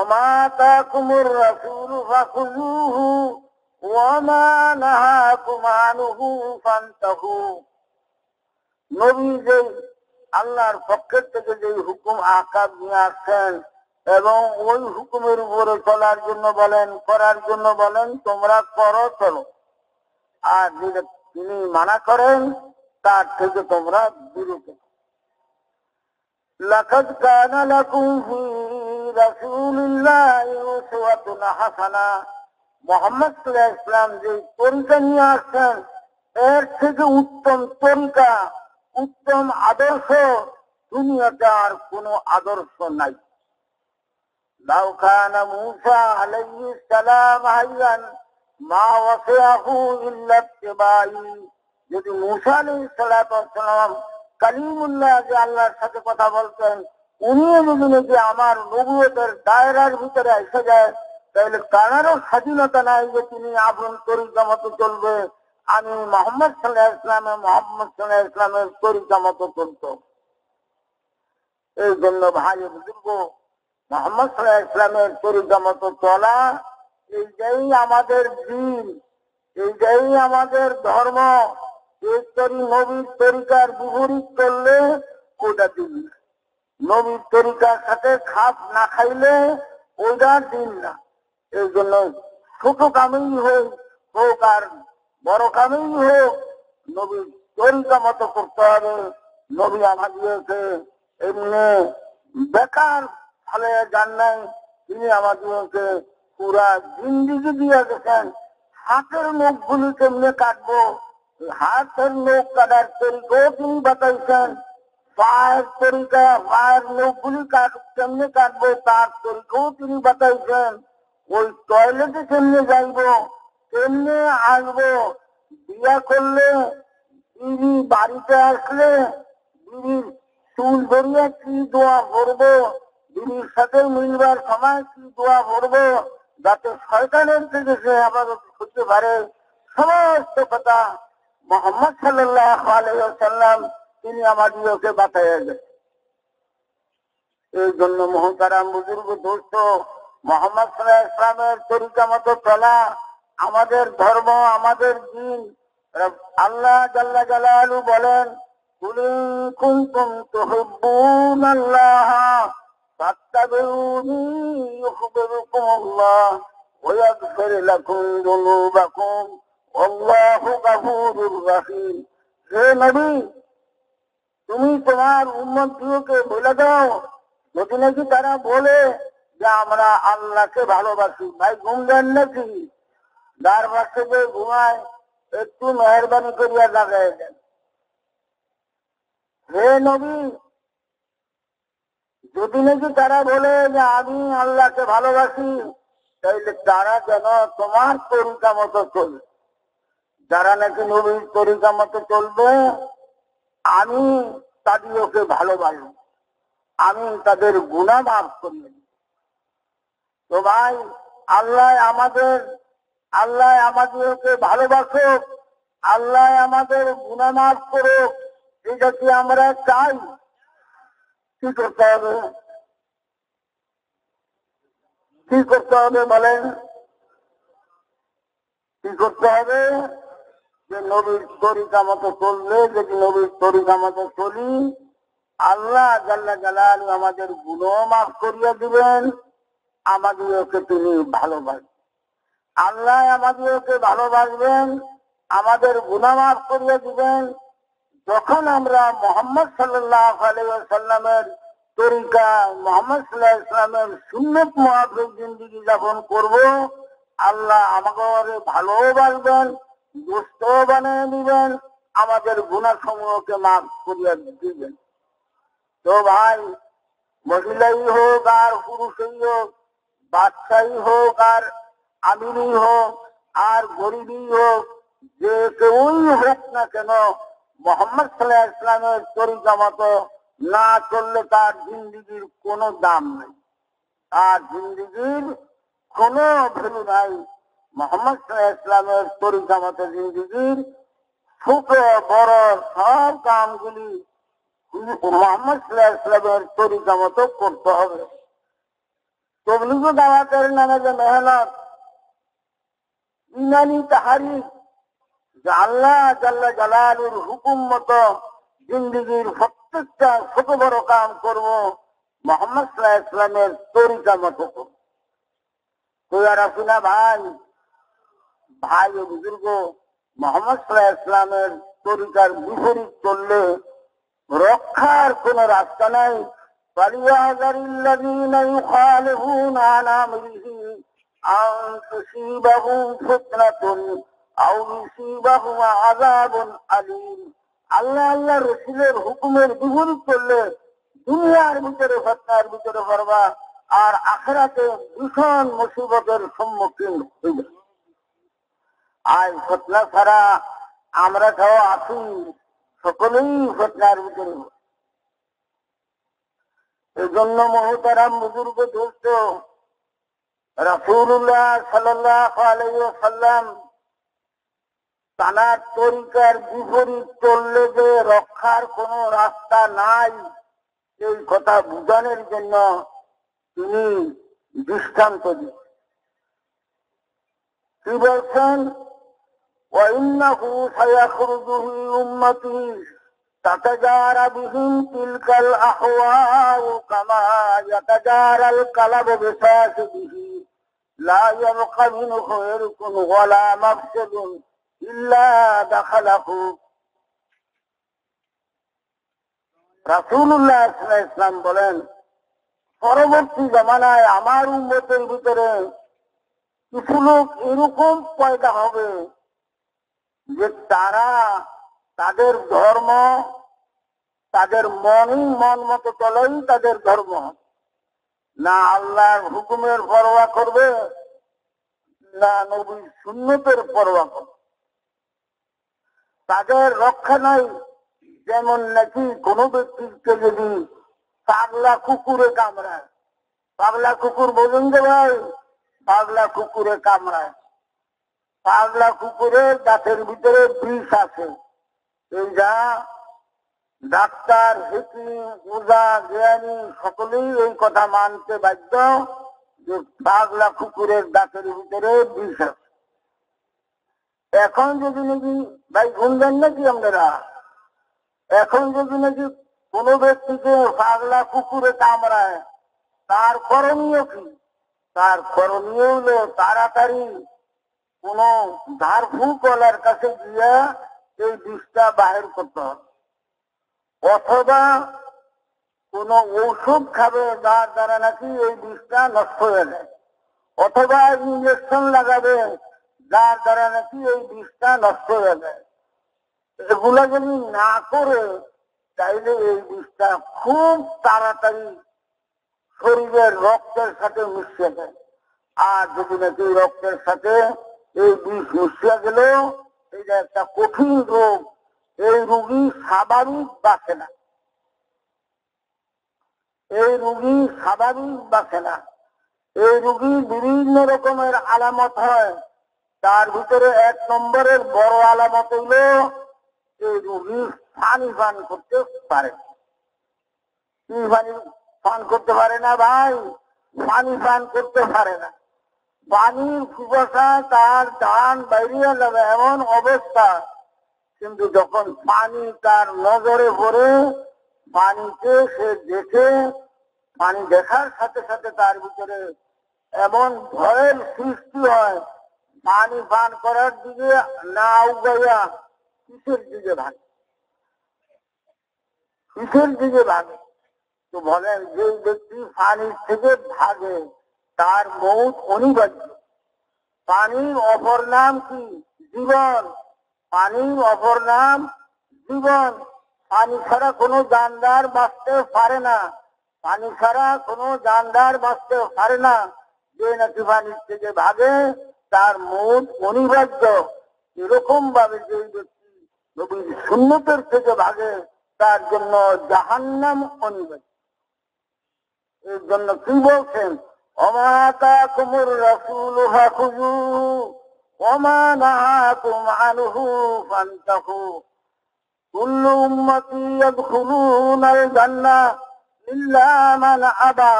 ওমা তাকুমুর রাসূলু ফাখুযুহু ওয়া মা নাহাকুম আনহু ফান্তাহু। নবী যে আল্লাহর পক্ষের থেকে যে হুকুম আকাম নিয়ে আসছেন এবং ওই হুকুমের উপরে চলার জন্য বলেন, করার জন্য বলেন, তোমরা করো, চলো। আর যেটা তিনি মানা করেন তার থেকে তোমরা বিরত। লাকাদ কানা লাকুম ফি রাসূলিল্লাহি উসওয়াতুন হাসানা। মুহাম্মদ সাল্লাল্লাহু আলাইহি ওয়াসাল্লাম যে তরিকা নিয়ে আসছেন এর থেকে উত্তম তরিকা, উত্তম আদর্শ দুনিয়াতে আর কোনো আদর্শ নাই। লাউ কানা মূসা আলাইহিস সালাম হাইয়ান মা ওয়াসিআহু ইল্লা ইত্তিবাই। যদি মূসা আলাইহিস সালাম কালিমুল্লাহ যে আল্লাহর সাথে কথা বলতেন, উনিও যদি নাকি আমার নবুয়তের দায়রার ভিতরে এসে যায়, তাহলে কানারও স্বাধীনতা নাই যে তিনি আপন তরিকা মতো চলবে। আমি মুহাম্মদ সাল্লাল্লাহু আলাইহি ওয়াসাল্লাম মুহাম্মদ সাল্লাল্লাহু আলাইহি ওয়াসাল্লামের তরিকা মতো চলত। এই জন্য ভাই বুজুর্গ, মুহাম্মদ সাল্লাল্লাহু আলাইহি ওয়াসাল্লামের তরিকা মতো চলা, এইটাই আমাদের দিন, এইটাই আমাদের ধর্ম। নবীর তরিকার বিপরীত করলে ওটা দিন না, নবীর তরিকার সাথে খাপ না খাইলে ওইটার দিন না। এই জন্য ছোট কামেই হোক আর বড় কামেই হোক, নবীর তরিকা মতো করতে হবে। নবী আমাদেরকে এমনি বেকার ফলে যান নাই, তিনি আমাদেরকে পুরা জিন্দিগি দিয়ে গেছেন। হাতের নখগুলি কেমনে কাটবো, হাতের নখ কাটার তরিকাও তিনি বাতাইছেন। পায়ের তরিকা, পায়ের নখগুলি কেমনে কাটবো তার তরিকাও তিনি বাতাইছেন। ওই টয়লেটে কেমনে যাইবো, কেমনে আসবো, বিয়া করলে, বিবি বাড়িতে আসলে বিবির চুল ধরিয়ে কি দোয়া করবো, বিবির সাথে মিলবার সময় কি দোয়া করবো, যাতে শয়তানের থেকে সে হেফাজত করতে পারে, সমস্ত কথা মুহাম্মদ সাল্লাল্লাহু আলাইহি ওয়াসাল্লাম তিনি আমাদেরকে বাতাইয়া গেছেন। এই জন্য মুহতারাম বুজুর্গ দোস্ত, মুহাম্মদ সাল্লাল্লাহু আলাইহি ওয়াসাল্লামের তরিকা মতো চলা আমাদের ধর্ম, আমাদের দিন। আল্লাহ জাল্লা জালালু বলেন, কুল ইন কুনতুম তুহিব্বুনাল্লাহ ফাত্তাবিউনি ইউহিব্বুকুমুল্লাহ ওয়া ইয়াগফির লাকুম যুনুবাকুম আল্লাহু গফুরুর রহিম। হে নবী, তুমি তোমার উম্মতকে বলে দাও, যদি নাকি তারা বলে যে আমরা আল্লাহকে ভালোবাসি, ভাই ঘুম দেন নাকি? যার পাশে যে ঘুমায় একটু মেহরবানি করিয়া লাগাই দেন। হে নবী, যদি নাকি তারা বলে যে আমি আল্লাহকে ভালোবাসি, তাইলে তারা যেন তোমার তরিকা মতো চলবে। যারা নাকি নবীর তরিকা মতো চলবে, আমি তাদেরকে ভালোবাসব, আমি তাদের গুনাহ মাফ করিয়ে দেব। তো ভাই, আল্লাহ আমাদেরকে ভালোবাসুক, আল্লাহ আমাদের গুনাহ মাফ করুক, এটা কি আমরা চাই? কি করতে হবে? কি করতে হবে বলেন? কি করতে হবে? যে নবীর তরিকা মতো চললে, যদি নবীর তরিকা মতো চলি, আল্লাহ জাল্লা জালালু আমাদের গুনাহ মাফ করিয়ে দিবেন, আমাদেরকে তিনি ভালোবাসবেন। আল্লাহ আমাদেরকে ভালোবাসবেন, আমাদের গুনাহ মাফ করিয়ে দিবেন। যখন আমরা মুহাম্মদ সাল্লাল্লাহু আলাইহি ওয়াসাল্লামের তরিকা, মুহাম্মদ সাল্লাল্লাহু আলাইহি ওয়াসাল্লামের সুন্নাত মুআফিক জিন্দেগি যাপন করব, আল্লাহ আমাকে ভালোবাসবেন, দুষ্ট বানিয়ে দিবেন, আমাদের গুনাহ সমূহকে মাফ করিয়ে দিবেন। তো ভাই, মহিলাই হোক আর পুরুষই হোক, বাচ্চাই হোক আর আমিরই হোক আর গরিবই হোক, যে কেউই হোক না কেন, মুহাম্মদ সাল্লাল্লাহু আলাইহি ওয়াসাল্লামের তরিকা মতো না চললে তার জিন্দেগির কোনো দাম নেই, তার জিন্দেগির কোনো ভ্যালু নাই। মুহাম্মদ সাল্লাল্লাহু আলাইহি ওয়াসাল্লামের তরিকা মতো জিন্দেগির ছোট বড় সব কামগুলি মুহাম্মদ সাল্লাল্লাহু আলাইহি ওয়াসাল্লামের তরিকা মতো করতে হবে। তো তবলিগ দাওয়াতের নামে যে মেহনত, ইমানি তাহারিক, যে আল্লাহ জাল্লা জালালুর হুকুম মতো জিন্দিগির প্রত্যেকটা ছোট বড় কাম করব মুহাম্মদ সাল্লাল্লাহু আলাইহি ওয়াসাল্লামের তরিকা মতো করব। তোয়ার আসিনা ভাই ভাই ও বুজুর্গ, মুহাম্মদ সাল্লাল্লাহু আলাইহি ওয়াসাল্লামের তরিকার বিপরীত চললে রক্ষার কোন রাস্তা নাই। ফালিয়াযারিল্লাযীনা ইউখালিফুনা আন আমরিহি আন তুসীবাহুম ফিতনাতুন আও ইউসীবাহুম আযাবুন আলীম। আল্লাহ আল্লাহ রাসূলের হুকুমের বিপরীত করলে দুনিয়ার ভিতরে ফিতনার ভিতরে পড়বা, আর আখিরাতে ভীষণ মুসিবতের সম্মুখীন হইবে। আজ ফিতনা ছাড়া আমরা সব আছি, সকলেই ফিতনার ভিতরে। এই জন্য মুহতারাম বুজুর্গ দোস্ত, রাসূলুল্লাহ সাল্লাল্লাহু আলাইহি ওয়াসাল্লাম তার তরিকার বিপরীত চললে যে রক্ষার কোন রাস্তা নাই, এই কথা বুঝানোর জন্য তিনি দৃষ্টান্ত দিন। কি বলছেন? وَإِنَّهُ سَيَخْرُجُ مِنْ أُمَّتِي تَتَجَارَى بِهِمْ تِلْكَ الْأَهْوَاءُ كَمَا يَتَجَارَى الْكَلَبُ بِصَاحِبِهِ لَا يَبْقَ مِنْهُ عِرْقٌ وَلَا مَفْسَدٌ إِلَّا دَخَلَهُ। রাসূলুল্লাহ সাল্লাল্লাহু আলাইহি ওয়াসাল্লাম বলেন, পরবর্তী জামানায় আমার উম্মতের ভিতরে কিছু লোক এরকম পয়দা হবে যে তারা তাদের ধর্ম, তাদের মন মতো চলেই তাদের ধর্ম, না আল্লাহর হুকুমের পরোয়া করবে, না নবীর সুন্নতের পরোয়া করবে। তাদের রক্ষা নাই। যেমন নাকি কোন ব্যক্তিকে যদি পাগলা কুকুরে কামড়ায়, পাগলা কুকুর বোঝেন যে ভাই, পাগলা কুকুরে কামড়ায়, পাগলা কুকুরের দাঁতের ভিতরে বিষ আছে। এই যা ডাক্তার, হিকিম, ওজা, জ্ঞানী সকলেই এই কথা মানতে বাধ্য যে পাগলা কুকুরের দাঁতের ভিতরে বিষ আছে। এখন যদি নাকি ভাই শুনবেন নাকি আপনারা, এখন যদি নাকি কোন ব্যক্তিকে পাগলা কুকুরে কামড়ায়, তার করণীয় কি? তার করণীয় হলো তাড়াতাড়ি কোন ঝাড়ফুঁকওয়ালার কাছে গিয়ে এই বিষটা বাহির করতে হবে, অথবা কোন ঔষধ খাবে যার দ্বারা নাকি এই বিষটা নষ্ট হয়ে যায়, অথবা ইঞ্জেকশন লাগাবে যার দ্বারা নাকি এই বিষটা নষ্ট হয়ে যায়। এগুলা যদি না করে তাইলে এই বিষটা খুব তাড়াতাড়ি শরীরের রক্তের সাথে মিশে যায়। আর যদি নাকি রক্তের সাথে এই বিষ মিশিয়া গেল, এটা একটা কঠিন রোগ, এই রোগী স্বাভাবিক বাঁচে না, এই রোগী স্বাভাবিক বাঁচে না। এই রোগী বিভিন্ন রকমের আলামত হয়, তার ভিতরে এক নম্বরের বড় আলামত হইল এই রোগী পানি পান করতে পারে। কি পানি পান করতে পারে না ভাই? পানি পান করতে পারে না। পানির পিপাসা তার ডান বাইরে যাবে এমন অবস্থা, কিন্তু যখন পানি তার নজরে পড়ে, পানিতে সে দেখে, পানি দেখার সাথে সাথে তার ভিতরে এমন ভয়ের সৃষ্টি হয়, পানি পান করার দিকে না উগাইয়া কিসের দিকে ভাগে, কিসের দিকে ভাগে। তো বলেন, যে ব্যক্তি পানির থেকে ভাগে তার মৌত অনিবার্য। পানির অপর নাম কি? জীবন। পানির অপর নাম জীবন। পানি ছাড়া কোনো জানদার বাঁচতে পারে না, পানি ছাড়া কোনো জানদার বাঁচতে পারে না। যে নাকি পানির থেকে ভাগে তার মৌত অনিবার্য। এরকম ভাবে যে ব্যক্তি নবীর সুন্নতের থেকে ভাগে তার জন্য জাহান্নাম অনিবার্য। এর জন্য কি বলছেন? ওমা আতাকুমুর রাসূলু ফাখুযু ওমা নাহাকুম আনহু ফান্তাহু কুল্লু উম্মতি ইয়াদখুলুনাল জান্নাহ ইল্লা মান আবা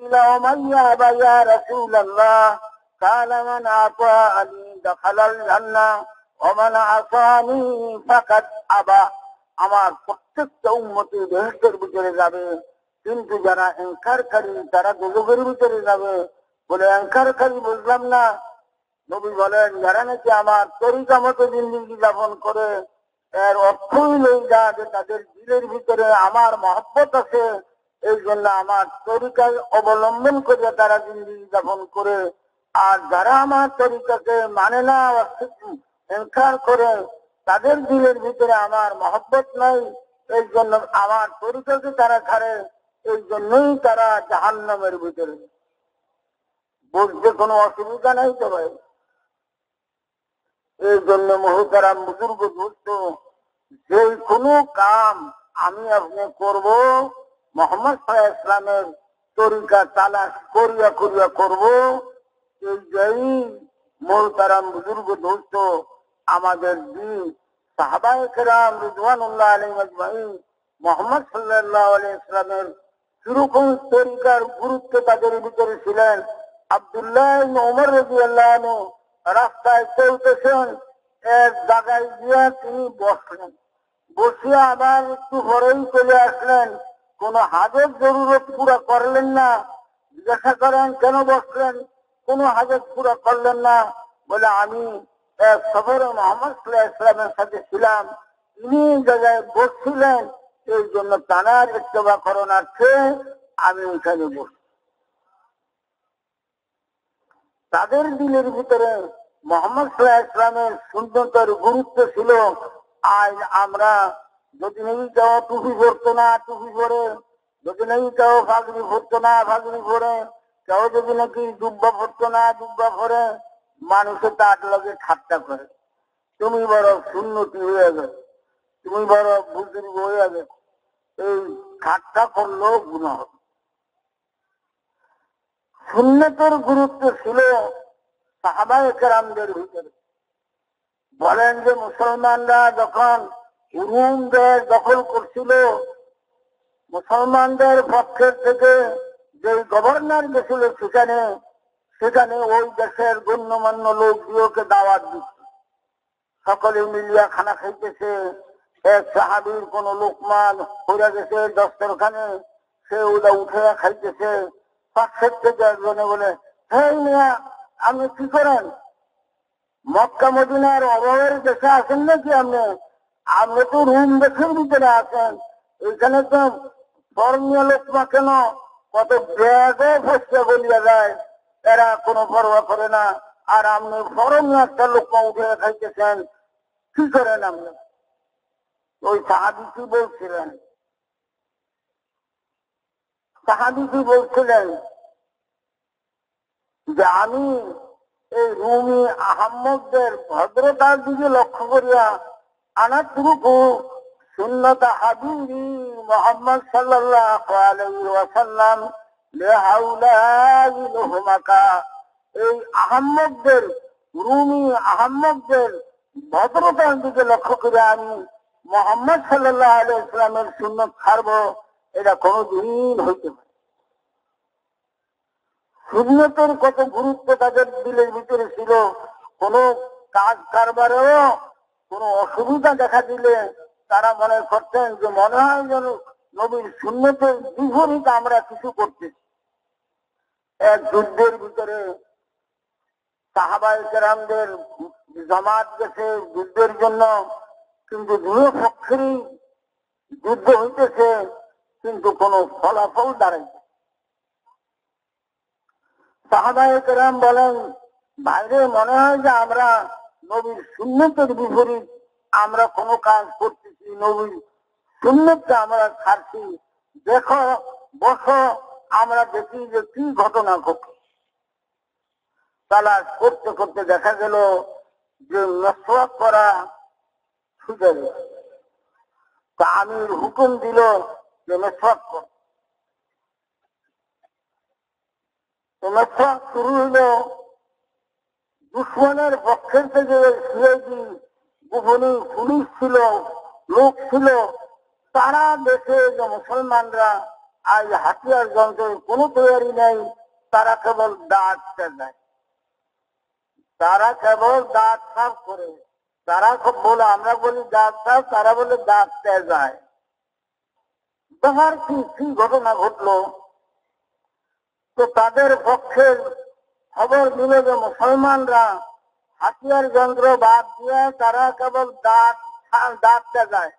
قيل ومن يأبى يا رسول الله قال من أطاعني دخل الجنة ومن عصاني فقد أبى আমার প্রত্যেকটা উম্মতি বেহেশতের ভিতরে যাবে, কিন্তু যারা ইনকারকারী তারা দোজখের ভিতরে যাবে। বলে ইনকারকারী বুঝলাম না। নবী বলেন যারা নাকি আমার তরিকা মতো জিন্দেগি যাপন করে, এর অর্থই লই যা যে তাদের দিলের ভিতরে আমার মহব্বত আছে, এই জন্য আমার তরিকায় অবলম্বন করে তারা জিন্দেগি যাপন করে। আর যারা আমার তরিকাকে মানে না, ইনকার করে, তাদের দিলের ভিতরে আমার মহব্বত নাই, এই জন্য আমার তরিকাকে তারা ছাড়ে, এই জন্যই তারা জাহান্নামের ভিতরে। বুঝতে কোনো অসুবিধা নাই তো ভাই? এই জন্য মুহতারাম বুজুর্গ দোস্ত, যে কোনো কাম আমি আপনি করব, মোহাম্মদ সাল্লাল্লাহু আলাইহি ওয়াসাল্লামের তরিকা তালাশ করিয়া করিয়া করব। এই যেই মুহতারাম বুজুর্গ দোস্ত, আমাদের দিন সাহাবায়ে কেরাম রিদওয়ানুল্লাহ আলাইহিম আজমাইন মোহাম্মদ সাল্লাল্লাহু আলাইহি ওয়াসাল্লামের কিরকম তরিকার গুরুত্ব তাদের ভিতরে ছিলেন। আব্দুল্লাহ ইবনে ওমর রাদিয়াল্লাহু আনহু রাস্তায় চলতেছেন, এক জায়গায় গিয়ে তিনি বসলেন, বসিয়া আবার একটু পরেই চলে আসলেন। কোন হাজত জরুরত পুরা করলেন না। জিজ্ঞাসা করেন কেন বসলেন? কোন হাজত পুরা করলেন না। বলে আমি এক সফরে মোহাম্মদ সাল্লাল্লাহু আলাইহি ওয়াসাল্লামের সাথে ছিলাম, তিনি জায়গায় বসছিলেন, এই জন্য তানার ইত্তেবা করণার্থে আমি এখানে বসি। তাদের দিলের ভিতরে মোহাম্মদ সাল্লাল্লাহু আলাইহি ওয়াসাল্লামের সুন্নতের গুরুত্ব ছিল। আজ আমরা যদি নাকি কেউ টুপি পরতো না টুপি পরে, যদি নাকি কেউ ফাগড়ি পরতো না ফাগড়ি পরে, কেউ যদি নাকি জুব্বা পরতো না জুব্বা পরে, মানুষের তার লগে ঠাট্টা করে, তুমি বড় সুন্নতি হয়ে গেছে, তুমি বড় বুজুর্গ হয়ে গেছে। এই ঠাট্টা করলেও গুনাহ হবে। সুন্নতের গুরুত্ব ছিল সাহাবায়ে কেরামদের ভিতরে। বলেন যে মুসলমানরা যখন রুম দেশ দখল করছিল, মুসলমানদের পক্ষের থেকে যে গভর্নর গেছিল সেখানে ওই দেশের গণ্যমান্য লোকগুলোকে দাওয়াত দিচ্ছে। সকলে মিলিয়া খানা খাইতেছে। এক সাহাবীর কোন লোকমান পড়ে গেছে দস্তরখানে, সে ওটা উঠে খাইতেছে। পাশের থেকে একজনে বলে, হ্যাঁ মিয়া আপনি কি করেন? মক্কা মদিনার অভাবের দেশে আছেন নাকি আপনি? আপনি তো রুম দেশের ভিতরে আছেন, এখানে তো ধর্মীয় লোকমা কেন কত ব্যাগে ফসকে বলিয়া যায়, এরা কোনো পরোয়া করে না। আর আপনি ধর্মীয় একটা লোকমা উঠে খাইতেছেন, কি করেন আপনি? ওই সাহাবী কি বলছিলেন? সাহাবী কি বলছিলেন যে আমি এই রুমি আহম্মদদের ভদ্রতার দিকে লক্ষ্য করিয়া আনাতরুকু সুন্নাত হাবিবি মুহাম্মদ সাল্লাল্লাহু আলাইহি ওয়াসাল্লাম লিহাউলাই লুহমাকা। এই আহম্মদদের, রুমি আহম্মদদের ভদ্রতার দিকে লক্ষ্য করে আমি মুহাম্মদ সাল্লাল্লাহু আলাইহি ওয়াসাল্লামের সুন্নাত ছাড়বো, এটা কোনদিন হইতে পারে। সুন্নতের কত গুরুত্ব তাদের দিলের ভিতরে ছিল। কোন কাজ কারবারেও কোন অসুবিধা দেখা দিলে তারা মনে করতেন যে মনে হয় যেন নবীর সুন্নতের বিপরীত আমরা কিছু করতেছি। এক যুদ্ধের ভিতরে সাহাবায়ে কেরামদের জামাত গেছে যুদ্ধের জন্য, কিন্তু দুই পক্ষেরই যুদ্ধ হইতেছে, কিন্তু কোনো ফলাফল দাঁড়াইছে। সাহাবায়ে কেরাম বলেন, বাইরে মনে হয় যে আমরা নবীর সুন্নতের বিপরীত আমরা কোনো কাজ করতেছি, নবীর সুন্নতটা আমরা ছাড়ছি। দেখো বসো, আমরা দেখি যে কি ঘটনা ঘটে। তালাশ করতে করতে দেখা গেল যে মেসওয়াক করা ছুটে গেল। তা আমির হুকুম দিল যে মেসওয়াক কর। মেসওয়াক শুরু হলো। দুশ্মনের পক্ষের থেকে সিআইডি গোপনী পুলিশ ছিল, লোক ছিল, তারা দেখে যে মুসলমানরা আজ হাতিয়ার যন্ত্রের কোনো তৈরি নেই, তারা কেবল দাঁতটা দেয়, তারা কেবল দাঁত সাফ করে। তারা খুব বলে, আমরা বলি দাঁত সাফ, তারা বলে দাঁতটা যায়। দেখার কি ঘটনা ঘটলো, তো তাদের পক্ষে খবর দিল যে মুসলমানরা হাতিয়ার যন্ত্র বাদ দিয়ে তারা কেবল দাঁতটা যায়।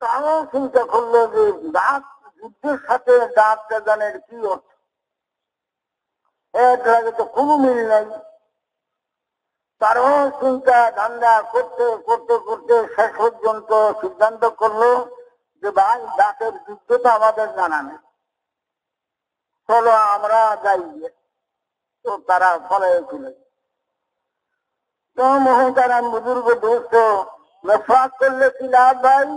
তারাও চিন্তা করলো যে দাঁত যুদ্ধের সাথে দাঁতটা জানের কি অর্থ, এর লাগে তো কোনো মিল নেই। তারাও চিন্তা ধান্দা করতে করতে করতে শেষ পর্যন্ত সিদ্ধান্ত করলো যে ভাই দাঁতের যুদ্ধ তো আমাদের জানা নেই, চলো আমরা যাই। তো তারা ফলে ছিল। তো মহতারাম বুজুর্গ দোস্ত, মেসওয়াক করলে কি লাভ ভাই?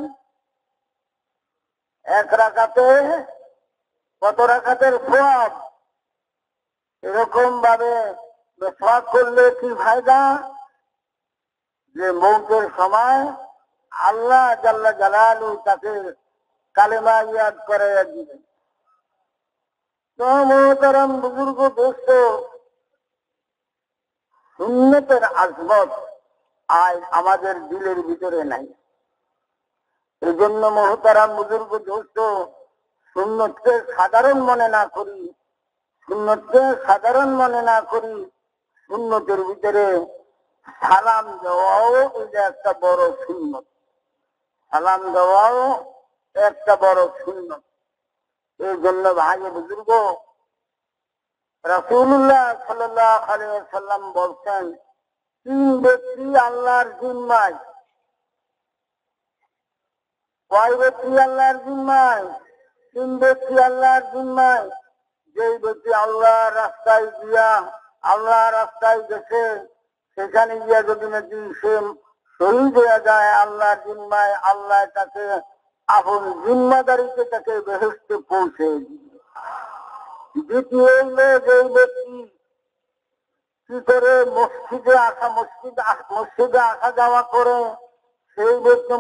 এক রাকাতে কত রাকাতের সওয়াব, এরকম ভাবে মেসওয়াক করলে কি ফায়দা? যে মৌতের সময় আল্লাহ জাল্লা জালালু তাকে কালেমা ইয়াদ করে দিবেন। তো মহতারাম বুজুর্গ দোস্ত, সুন্নতের আজমত আজ আমাদের দিলের ভিতরে নাই। এই জন্য মহতারাম বুজুর্গ দোস্ত, সুন্নতকে সাধারণ মনে না করি, সুন্নতকে সাধারণ মনে না করি, সুন্নতের ভিতরে সালাম দেওয়াও এটা একটা বড় সুন্নত, সালাম দেওয়াও একটা বড় সুন্নত। এই জন্য ভাই বুজুর্গ, রাসূলুল্লাহ সাল্লাল্লাহু আলাইহি ওয়াসাল্লাম বলছেন, 3 ব্যক্তি আল্লাহর জিম্মায়। কয় ব্যক্তি আল্লাহর জিম্মায়? 3 ব্যক্তি আল্লাহর জিম্মায়। যে ব্যক্তি আল্লাহর রাস্তায় গিয়া, আল্লাহর রাস্তায় গেছে, সেখানে গিয়া যদি নাকি সে শহীদ হয়ে যায় আল্লাহর জিম্মায়, আল্লাহ তাকে আপন জিম্মাদারিতে তাকে বেহেশতে পৌঁছে দিবে। দ্বিতীয় হইলে যে ব্যক্তি কি করে মসজিদে আসা যাওয়া করে, সেই ব্যক্তি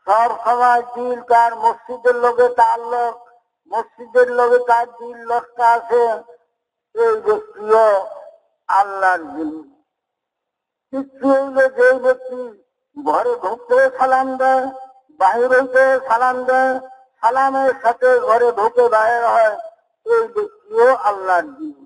সব সময় দিল তার মসজিদের লোকে তাল্লুক, মসজিদের লোকে তার দিল লটকা আছে, এই ব্যক্তিও আল্লাহর জিম্মা। তৃতীয় হইলে যে ব্যক্তি ঘরে ঢুকতে সালাম দেয়, বাহির হইতে সালাম দেয়, সালামের সাথে ঘরে ঢুকে বাহির হয়, এই ব্যক্তিও আল্লাহর জিম্মা।